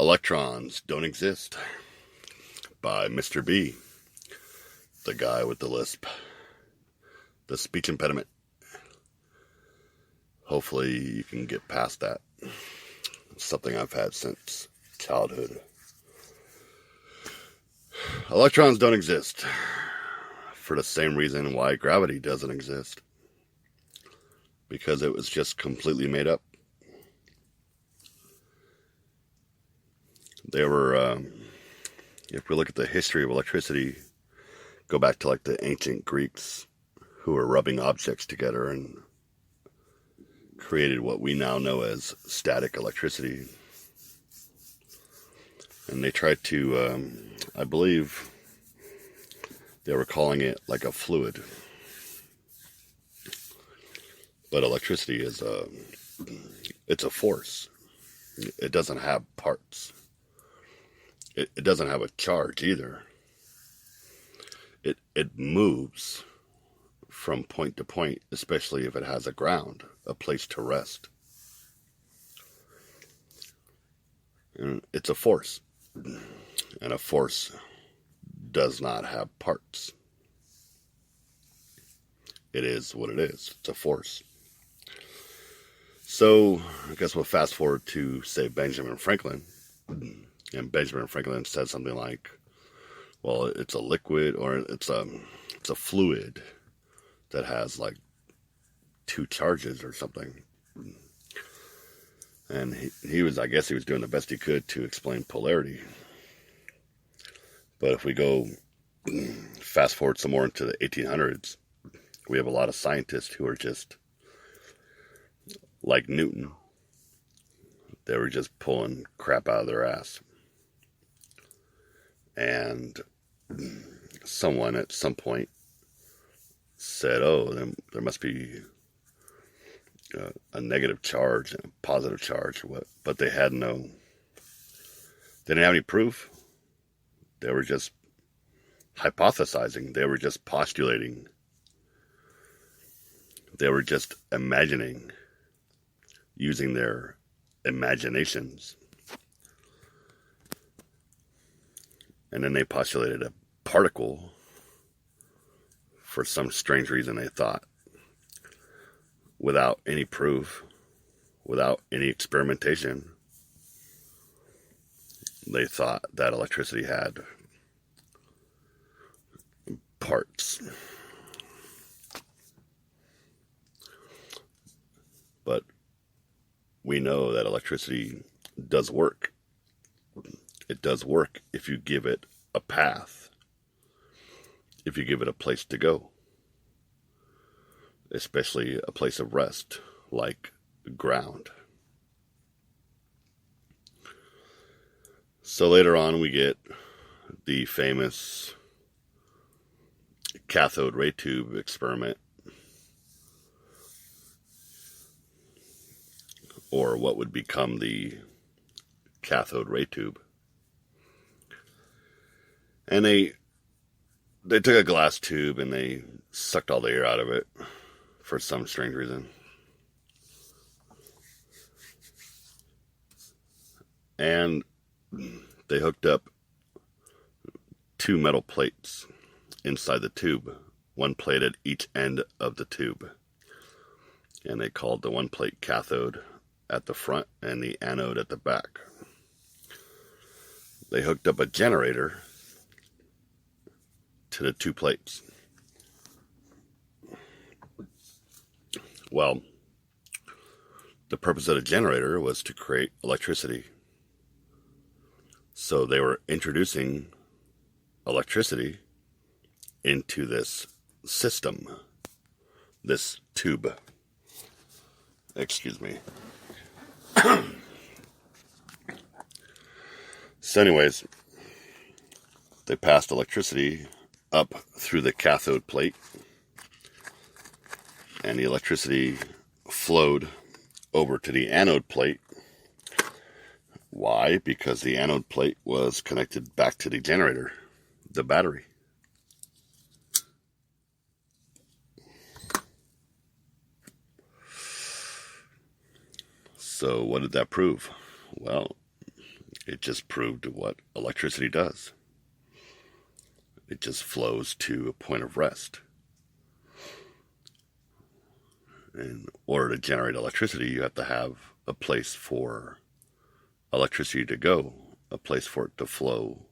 Electrons don't exist by Mr. B, the guy with the lisp, the speech impediment. Hopefully you can get past that. It's something I've had since childhood. Electrons don't exist for the same reason why gravity doesn't exist. Because it was just completely made up. They were, if we look at the history of electricity, go back to like the ancient Greeks who were rubbing objects together and created what we now know as static electricity. And they tried to, I believe they were calling it like a fluid. But electricity is it's a force. It doesn't have parts. It doesn't have a charge either. It moves from point to point, especially if it has a ground, a place to rest. And it's a force. And a force does not have parts. It is what it is. It's a force. So, I guess we'll fast forward to, say, Benjamin Franklin. And Benjamin Franklin said something like, well, it's a liquid, or it's a fluid that has like two charges or something. And I guess he was doing the best he could to explain polarity. But if we go fast forward some more into the 1800s, we have a lot of scientists who are just like Newton. They were just pulling crap out of their ass. And someone at some point said, oh, there must be a negative charge and a positive charge. But they didn't have any proof. They were just hypothesizing. They were just postulating. They were just imagining, using their imaginations. And then they postulated a particle for some strange reason, they thought, without any proof, without any experimentation. They thought that electricity had parts. But we know that electricity does work. It does work if you give it a path, if you give it a place to go, especially a place of rest, like ground. So later on we get the famous cathode ray tube experiment, or what would become the cathode ray tube. And they took a glass tube and they sucked all the air out of it for some strange reason. And they hooked up two metal plates inside the tube, one plate at each end of the tube. And they called the one plate cathode at the front and the anode at the back. They hooked up a generator to the two plates. Well, the purpose of the generator was to create electricity. So they were introducing electricity into this system, this tube. Excuse me. So anyways, they passed electricity up through the cathode plate, and the electricity flowed over to the anode plate. Why? Because the anode plate was connected back to the generator, the battery. So what did that prove? Well, It just proved what electricity does. It just flows to a point of rest. In order to generate electricity, you have to have a place for electricity to go, a place for it to flow,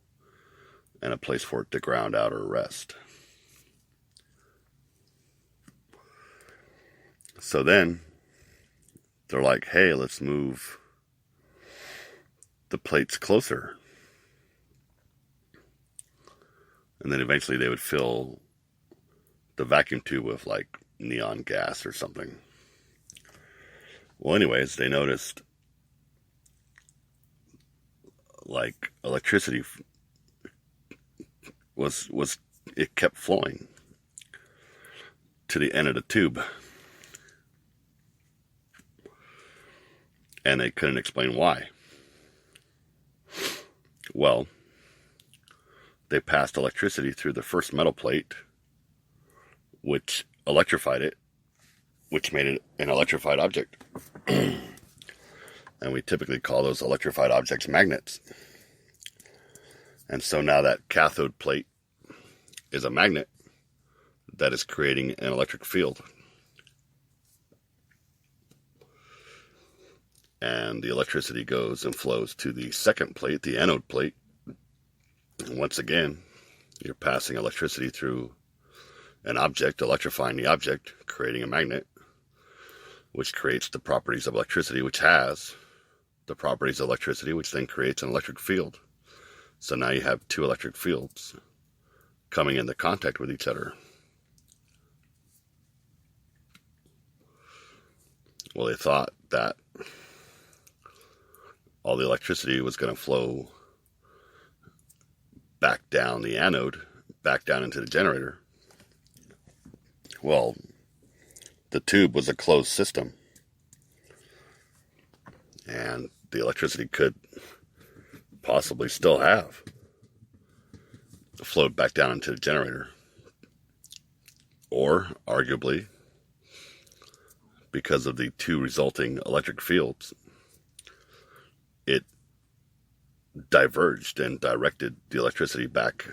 and a place for it to ground out or rest. So then they're like, hey, let's move the plates closer. And then eventually they would fill the vacuum tube with like neon gas or something. Well, anyways, they noticed like electricity was it kept flowing to the end of the tube. And they couldn't explain why. Well, they passed electricity through the first metal plate, which electrified it, which made it an electrified object. And we typically call those electrified objects magnets. And so now that cathode plate is a magnet that is creating an electric field. And the electricity goes and flows to the second plate, the anode plate. And once again, you're passing electricity through an object, electrifying the object, creating a magnet, which creates the properties of electricity, which has the properties of electricity, which then creates an electric field. So now you have two electric fields coming into contact with each other. Well, they thought that all the electricity was going to flow back down the anode, back down into the generator. Well, the tube was a closed system, and the electricity could possibly still have flowed back down into the generator. Or, arguably, because of the two resulting electric fields, it diverged and directed the electricity back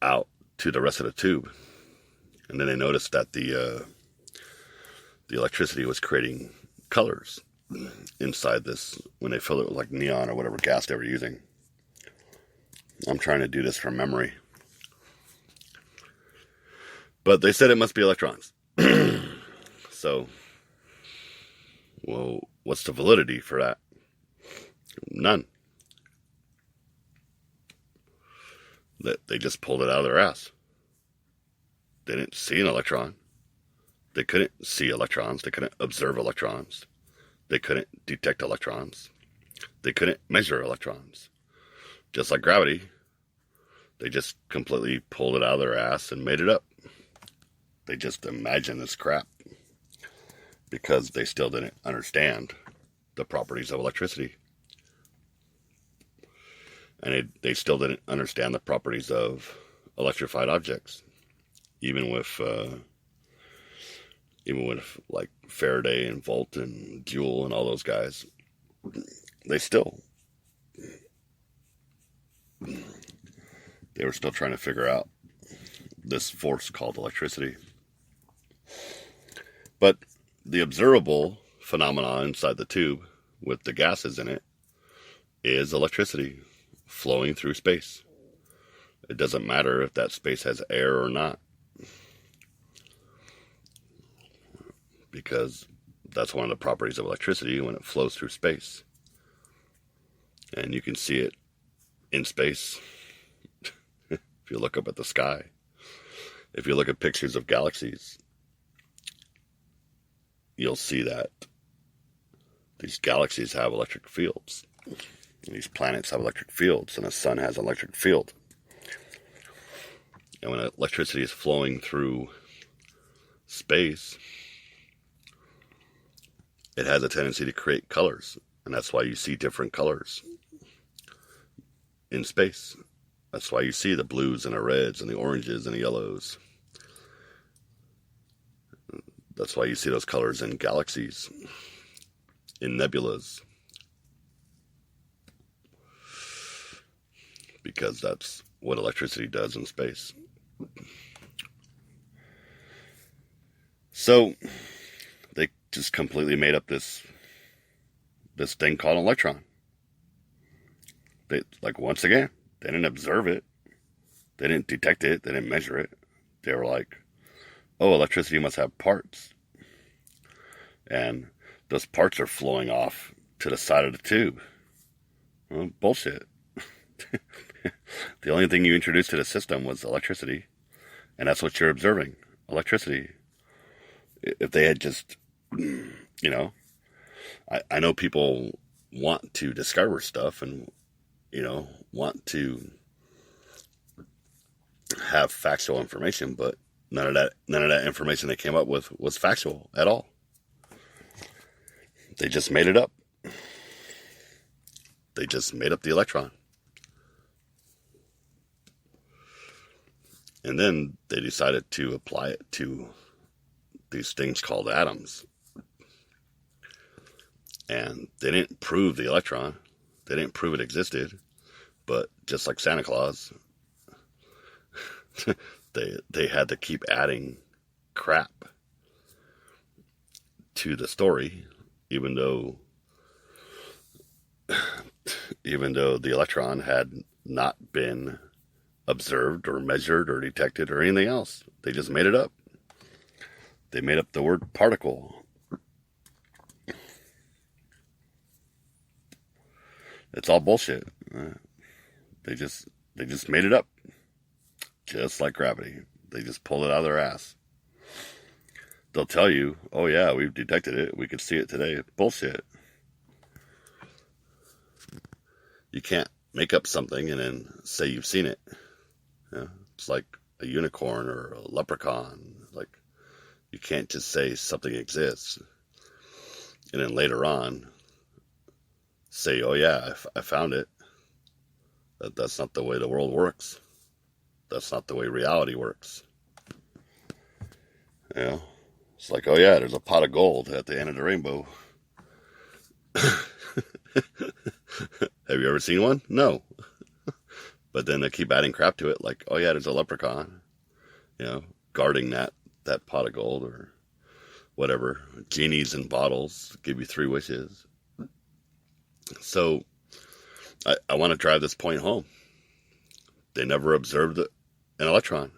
out to the rest of the tube. And then they noticed that the electricity was creating colors inside this when they filled it with like neon or whatever gas they were using. I'm trying to do this from memory. But they said it must be electrons. So, well, what's the validity for that? None. They just pulled it out of their ass. They didn't see an electron. They couldn't see electrons. They couldn't observe electrons. They couldn't detect electrons. They couldn't measure electrons. Just like gravity, they just completely pulled it out of their ass and made it up. They just imagined this crap because they still didn't understand the properties of electricity. And they still didn't understand the properties of electrified objects. Even with like Faraday and Volt and Joule and all those guys, they were still trying to figure out this force called electricity. But the observable phenomenon inside the tube with the gases in it is electricity flowing through space. It doesn't matter if that space has air or not, because that's one of the properties of electricity when it flows through space. And you can see it in space if you look up at the sky. If you look at pictures of galaxies, you'll see that these galaxies have electric fields. These planets have electric fields, and the sun has an electric field. And when electricity is flowing through space, it has a tendency to create colors. And that's why you see different colors in space. That's why you see the blues and the reds and the oranges and the yellows. That's why you see those colors in galaxies, in nebulas. because that's what electricity does in space. So they just completely made up this thing called an electron. They, like, once again, they didn't observe it. They didn't detect it. They didn't measure it. They were like, oh, electricity must have parts. And those parts are flowing off to the side of the tube. Well, bullshit. The only thing you introduced to the system was electricity. And that's what you're observing. Electricity. If they had just, I know people want to discover stuff and, want to have factual information, but none of that information they came up with was factual at all. They just made it up. They just made up the electron. And then they decided to apply it to these things called atoms. And they didn't prove the electron. They didn't prove it existed. But just like Santa Claus, they had to keep adding crap to the story, even though the electron had not been observed or measured or detected or anything else. They just made it up. They made up the word particle. It's all bullshit. They just made it up. Just like gravity. They just pulled it out of their ass. They'll tell you, oh yeah, we've detected it. We could see it today. Bullshit. You can't make up something and then say you've seen it. Yeah, it's like a unicorn or a leprechaun. Like, you can't just say something exists and then later on say, oh yeah, I found it. That's not the way the world works. That's not the way reality works. It's like, oh yeah, there's a pot of gold at the end of the rainbow. Have you ever seen one? No. But then they keep adding crap to it, like, oh yeah, there's a leprechaun, guarding that pot of gold or whatever. Genies in bottles give you 3 wishes. So I want to drive this point home. They never observed an electron.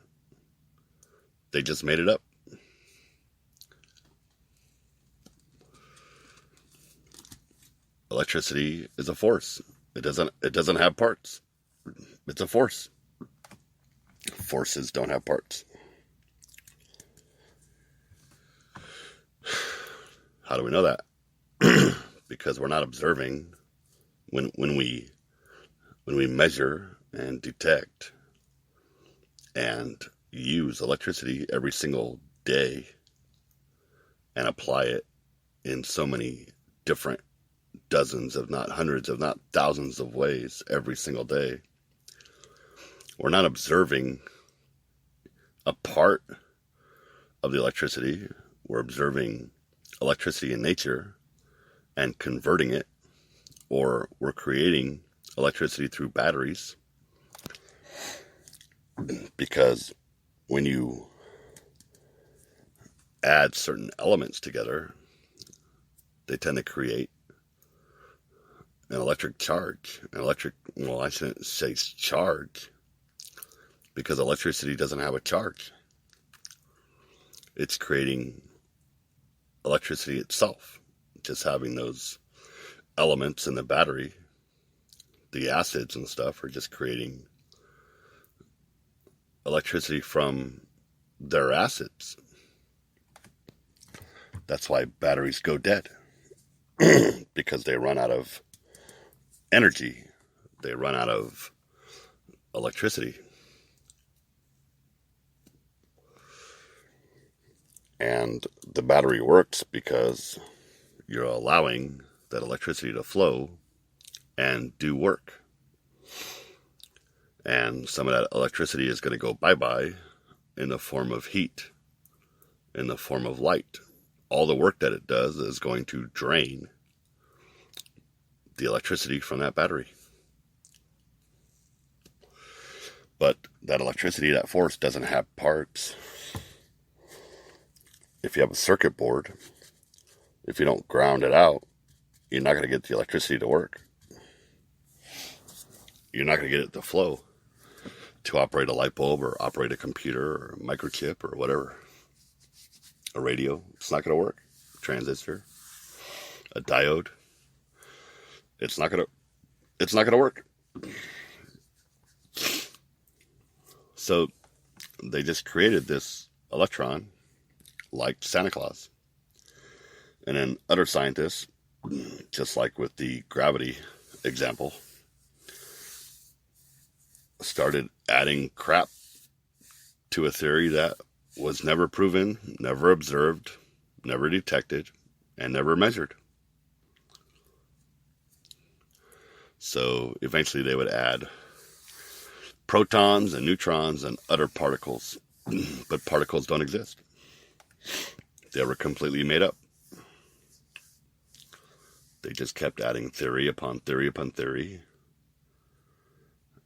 They just made it up. Electricity is a force. It doesn't have parts. It's a force. Forces don't have parts. How do we know that? Because we're not observing when we measure and detect and use electricity every single day and apply it in so many different dozens, if not hundreds, if not thousands of ways every single day. We're not observing a part of the electricity. We're observing electricity in nature and converting it, or we're creating electricity through batteries. Because when you add certain elements together, they tend to create an electric charge. I shouldn't say charge, because electricity doesn't have a charge. It's creating electricity itself. Just having those elements in the battery, the acids and stuff, are just creating electricity from their acids. That's why batteries go dead. Because they run out of energy. They run out of electricity. And the battery works because you're allowing that electricity to flow and do work. And some of that electricity is going to go bye-bye in the form of heat, in the form of light. All the work that it does is going to drain the electricity from that battery. that electricity, that force, doesn't have parts. If you have a circuit board, if you don't ground it out, you're not going to get the electricity to work. You're not going to get it to flow to operate a light bulb or operate a computer or a microchip or whatever. A radio, it's not going to work. A transistor, a diode, it's not going to work. So they just created this electron like Santa Claus. And then other scientists, just like with the gravity example, started adding crap to a theory that was never proven, never observed, never detected, and never measured. So eventually they would add protons and neutrons and other particles, but particles don't exist. They were completely made up. They just kept adding theory upon theory upon theory,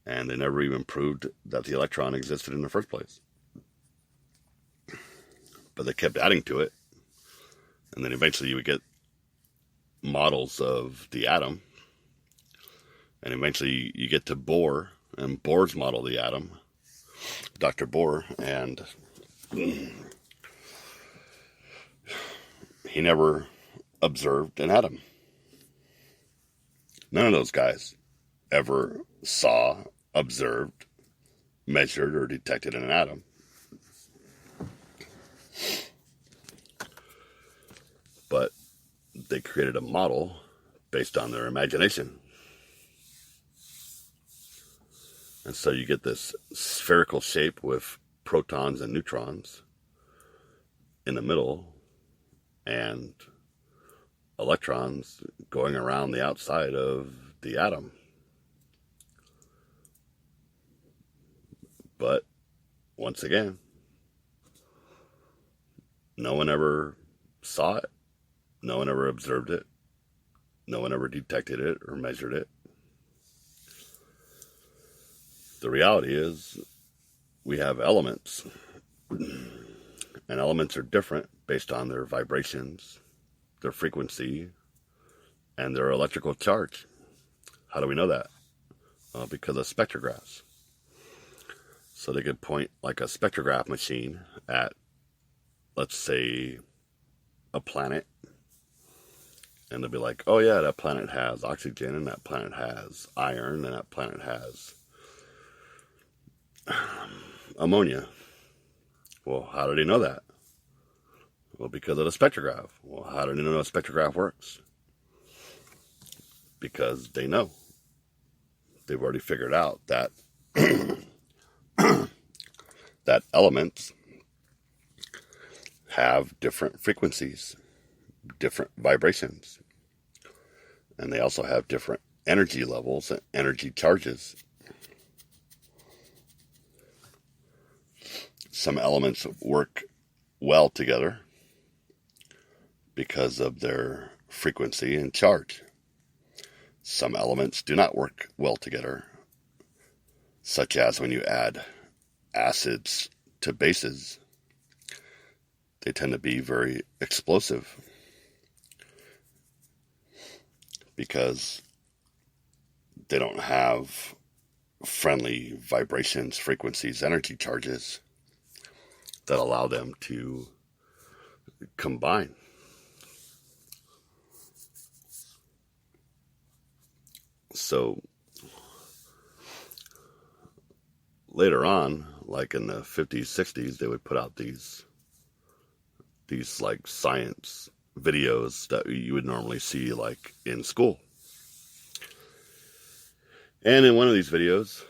and they never even proved that the electron existed in the first place. But they kept adding to it, and then eventually you would get models of the atom, and eventually you get to Bohr, and Bohr's model of the atom, Dr. Bohr, and he never observed an atom. None of those guys ever saw, observed, measured, or detected an atom. But they created a model based on their imagination. And so you get this spherical shape with protons and neutrons in the middle, and electrons going around the outside of the atom. But once again, no one ever saw it, no one ever observed it, no one ever detected it or measured it. The reality is we have elements, and elements are different based on their vibrations, their frequency, and their electrical charge. How do we know that? Because of spectrographs. So they could point like a spectrograph machine at, let's say, a planet, and they'll be like, oh yeah, that planet has oxygen, and that planet has iron, and that planet has ammonia. Well, how do they know that? Well, because of the spectrograph. Well, how do they know a spectrograph works? Because they know. They've already figured out that that elements have different frequencies, different vibrations, and they also have different energy levels and energy charges. Some elements work well together because of their frequency and charge. Some elements do not work well together, such as when you add acids to bases. They tend to be very explosive because they don't have friendly vibrations, frequencies, energy charges that allow them to combine. So later on, like in the 50s, 60s, they would put out these like science videos that you would normally see like in school. And in one of these videos,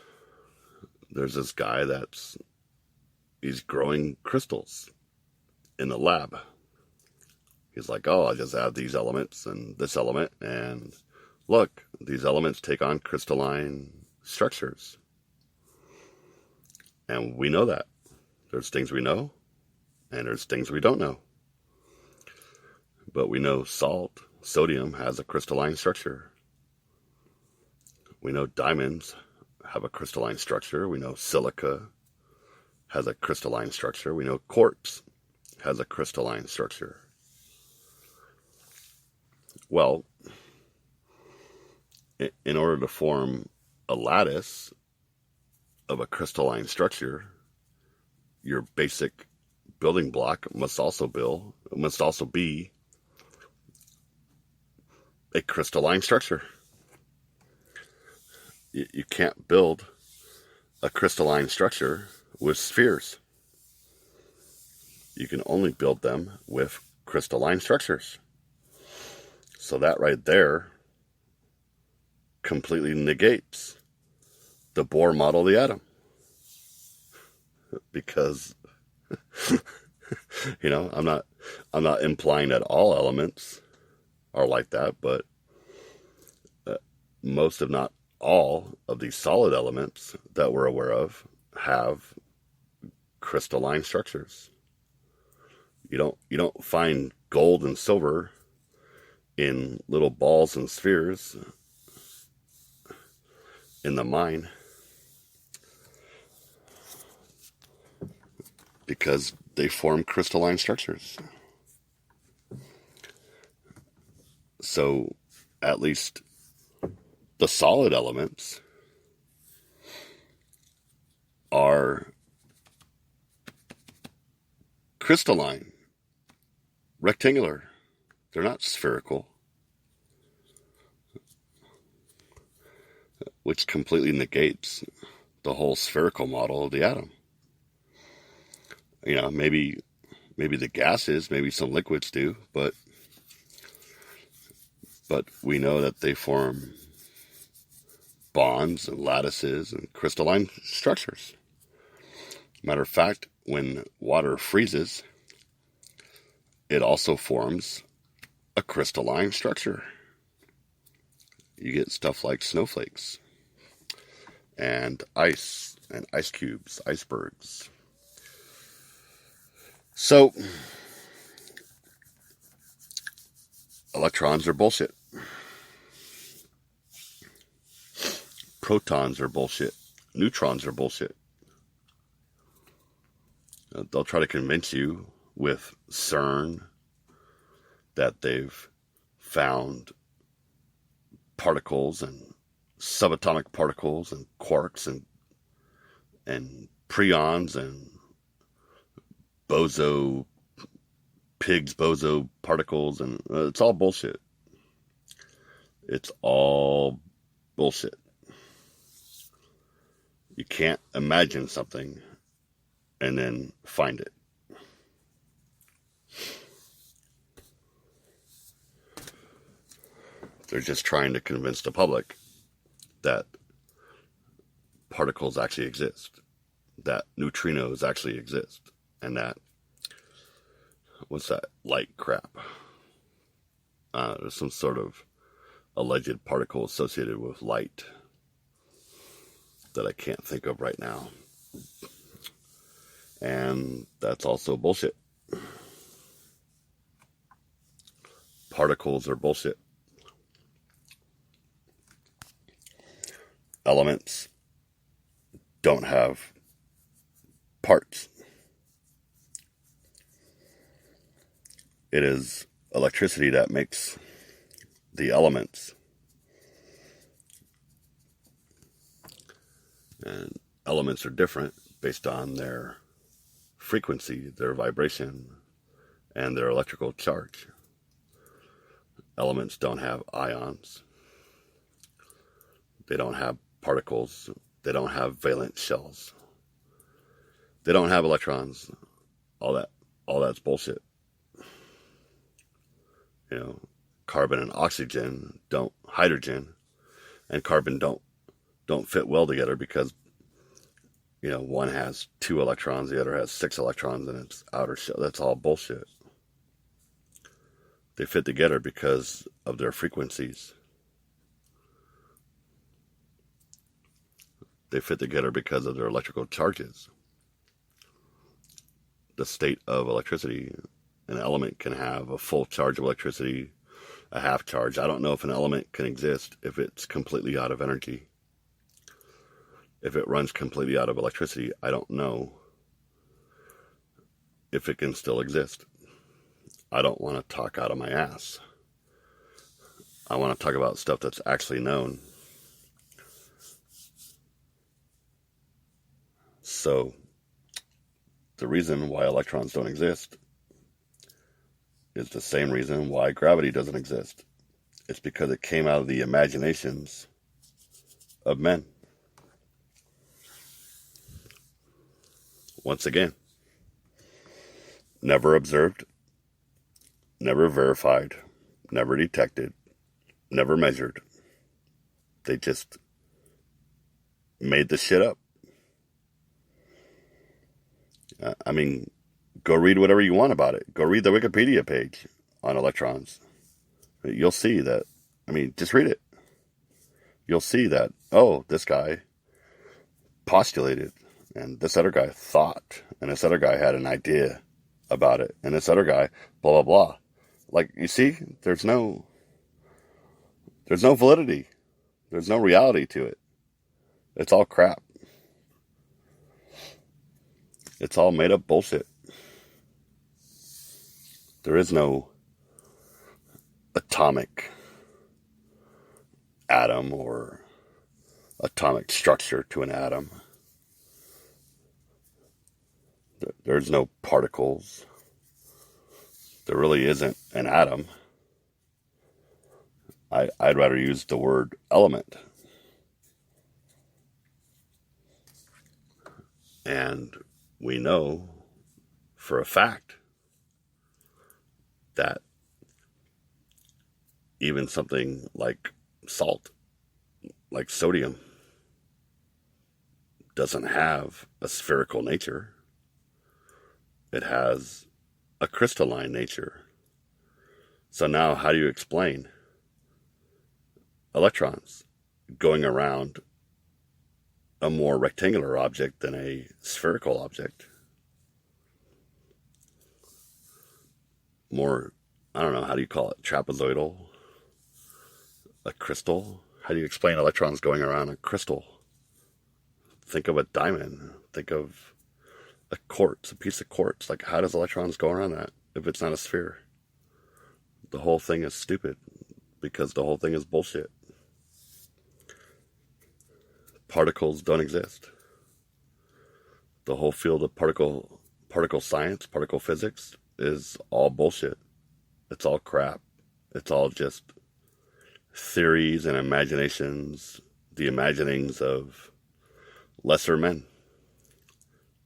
there's this guy he's growing crystals in the lab. He's like, oh, I just add these elements and this element, and look, these elements take on crystalline structures. And we know that. There's things we know, and there's things we don't know. But we know sodium has a crystalline structure. We know diamonds have a crystalline structure. We know silica has a crystalline structure. We know quartz has a crystalline structure. Well, in order to form a lattice of a crystalline structure, your basic building block must also be a crystalline structure. You can't build a crystalline structure with spheres. You can only build them with crystalline structures. So that right there completely negates the Bohr model of the atom. Because I'm not implying that all elements are like that, but most, if not all, of these solid elements that we're aware of have crystalline structures. You don't find gold and silver in little balls and spheres in the mine, because they form crystalline structures. So at least the solid elements are crystalline, rectangular. They're not spherical, which completely negates the whole spherical model of the atom. Maybe the gases, maybe some liquids do, but we know that they form bonds and lattices and crystalline structures. Matter of fact, when water freezes, it also forms a crystalline structure. You get stuff like snowflakes and ice and ice cubes, icebergs. So, electrons are bullshit. Protons are bullshit. Neutrons are bullshit. They'll try to convince you with CERN that they've found particles and subatomic particles and quarks and preons and boson particles, and it's all bullshit. It's all bullshit. You can't imagine something and then find it. They're just trying to convince the public that particles actually exist, that neutrinos actually exist, and that, what's that light crap? There's some sort of alleged particle associated with light that I can't think of right now. And that's also bullshit. Particles are bullshit. Elements don't have parts. It is electricity that makes the elements. And elements are different based on their frequency, their vibration, and their electrical charge. Elements don't have ions. They don't have particles. They don't have valence shells. They don't have electrons. All that's bullshit. Carbon and oxygen don't, hydrogen and carbon don't fit well together because, one has 2 electrons, the other has 6 electrons in its outer shell. That's all bullshit. They fit together because of their frequencies. They fit together because of their electrical charges. The state of electricity, an element can have a full charge of electricity, a half charge. I don't know if an element can exist if it's completely out of energy. If it runs completely out of electricity, I don't know. if it can still exist. I don't want to talk out of my ass. I want to talk about stuff that's actually known. So, the reason why electrons don't exist is the same reason why gravity doesn't exist. It's because it came out of the imaginations of men. Once again, never observed, never verified, never detected, never measured. They just made the shit up. I mean, go read whatever you want about it. Go read the Wikipedia page on electrons. You'll see that, I mean, just read it. You'll see that, oh, this guy postulated, and this other guy thought, and this other guy had an idea about it, and this other guy, blah, blah, blah. Like, you see, there's no validity. There's no reality to it. It's all crap. It's all made up bullshit. There is no atomic atom or atomic structure to an atom. There's no particles. There really isn't an atom. I'd rather use the word element. And we know for a fact that even something like salt, like sodium, doesn't have a spherical nature. It has a crystalline nature. So now how do you explain electrons going around a more rectangular object than a spherical object? More, I don't know, how do you call it? Trapezoidal? A crystal? How do you explain electrons going around a crystal? Think of a diamond. Think of a quartz, a piece of quartz. Like, how does electrons go around that if it's not a sphere? The whole thing is stupid because the whole thing is bullshit. Particles don't exist. The whole field of particle science, particle physics is all bullshit. It's all crap. It's all just theories and imaginations, the imaginings of lesser men.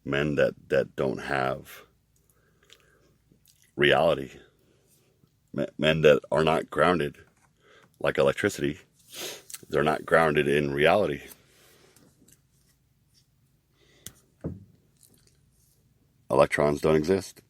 Men that don't have reality. Men that are not grounded like electricity. They're not grounded in reality. Electrons don't exist.